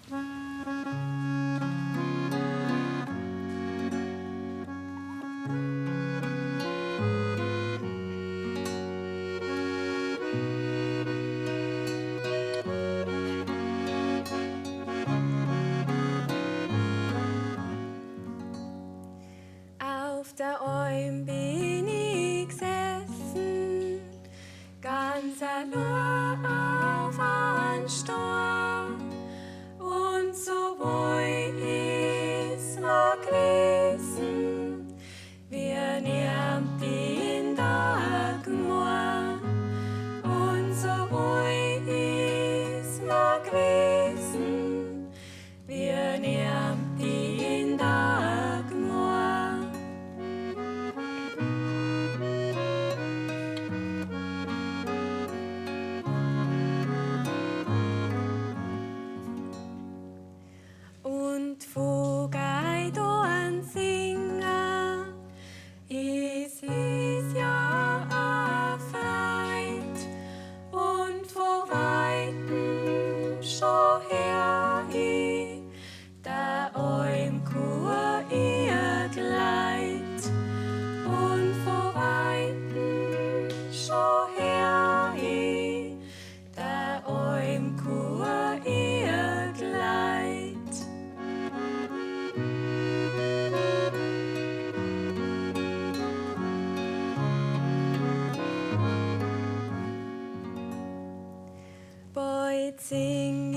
Auf da Alm bin ich gesessen, ganz allein auf ein Stor. Und so wohl ist mir gewesen, wir nehmt in der Gmor. Und so wohl ist mir gewesen, wir nehmt in der Gmor. Und wo geht ein Singer, es ist ja a Freit, und wo weiten schon her ich, der Almkur ihr Gleit, und wo weiten schon her ich, der Almkur ihr Gleit. Bald sing